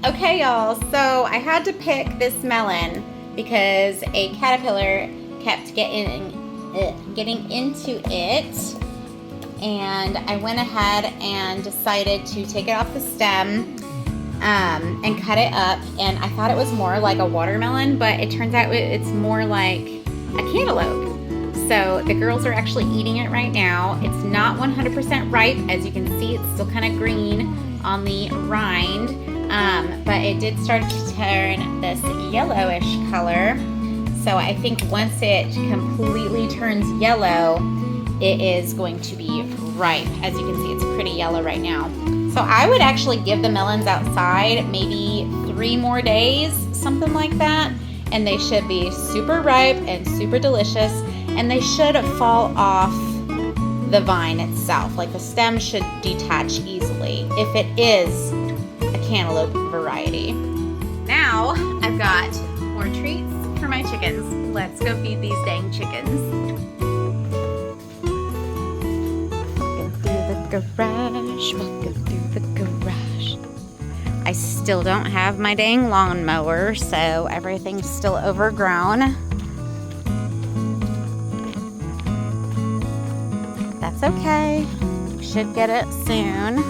Okay, y'all, so I had to pick this melon because a caterpillar kept getting into it, and I went ahead and decided to take it off the stem and cut it up, and I thought it was more like a watermelon, but it turns out it's more like a cantaloupe. So the girls are actually eating it right now. It's not 100% ripe. As you can see, it's still kind of green on the rind, but it did start to turn this yellowish color. So I think once it completely turns yellow, it is going to be ripe. As you can see, it's pretty yellow right now. So I would actually give the melons outside maybe 3 more days, something like that, and they should be super ripe and super delicious, and they should fall off the vine itself. Like the stem should detach easily if it is a cantaloupe variety. Now I've got more treats for my chickens. Let's go feed these dang chickens. Walking through the garage. I still don't have my dang lawnmower, so everything's still overgrown. That's okay. Should get it soon.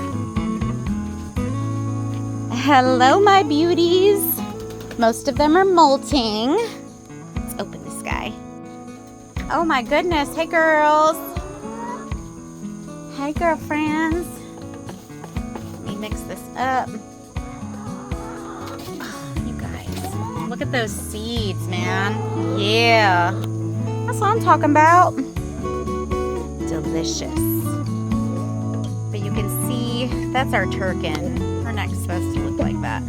Hello, my beauties. Most of them are molting. Let's open this guy. Oh my goodness. Hey, girls. Hey, girlfriends. Let me mix this up. Oh, you guys, look at those seeds, man. Yeah. That's what I'm talking about. Delicious. But you can see that's our turkin. Her neck's supposed to look like that.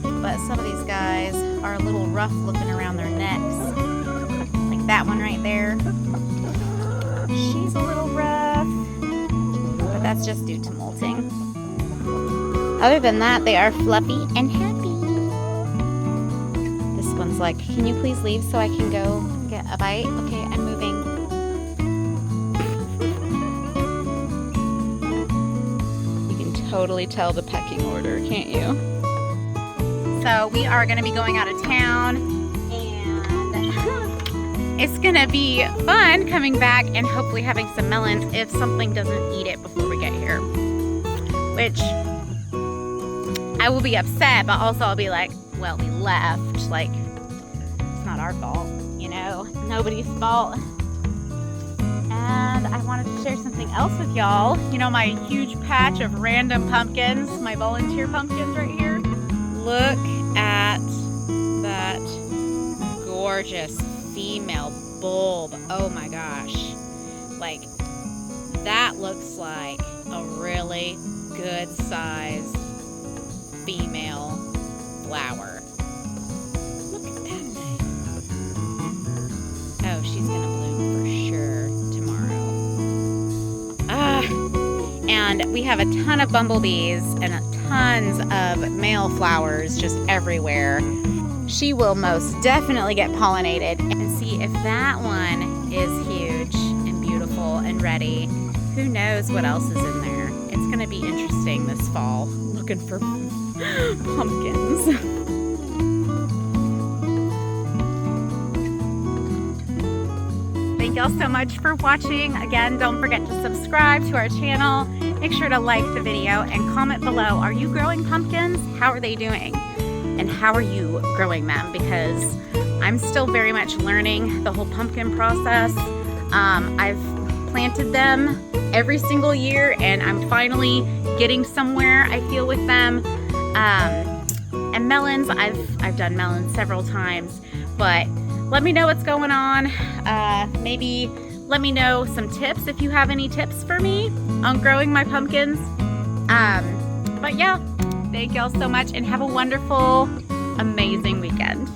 But some of these guys are a little rough looking around their necks. Like that one right there. She's a little rough. But that's just due to molting. Other than that, they are fluffy and happy. This one's like, can you please leave so I can go get a bite? Okay, I'm moving. You can totally tell the pecking order, can't you? So we are going to be going out of town, and it's going to be fun coming back and hopefully having some melons if something doesn't eat it before we get here. Which, I will be upset, but also I'll be like, well, we left. Like, it's not our fault, you know? Nobody's fault. And I wanted to share something else with y'all. You know my huge patch of random pumpkins, my volunteer pumpkins right here? Look at that gorgeous female bulb. Oh my gosh. Like, that looks like a really good size female flower. Look at that thing. Oh, she's gonna bloom for sure tomorrow. And we have a ton of bumblebees and tons of male flowers just everywhere. She will most definitely get pollinated. And see if that one is huge and beautiful and ready. Who knows what else is in there? It's gonna be interesting this fall, looking for pumpkins. Thank y'all so much for watching. Again, don't forget to subscribe to our channel. Make sure to like the video and comment below. Are you growing pumpkins? How are they doing? And how are you growing them? Because I'm still very much learning the whole pumpkin process. I've planted them every single year, and I'm finally getting somewhere, I feel, with them. And melons, I've done melons several times, but let me know what's going on. Maybe let me know some tips if you have any tips for me on growing my pumpkins. But yeah, thank y'all so much and have a wonderful, amazing weekend.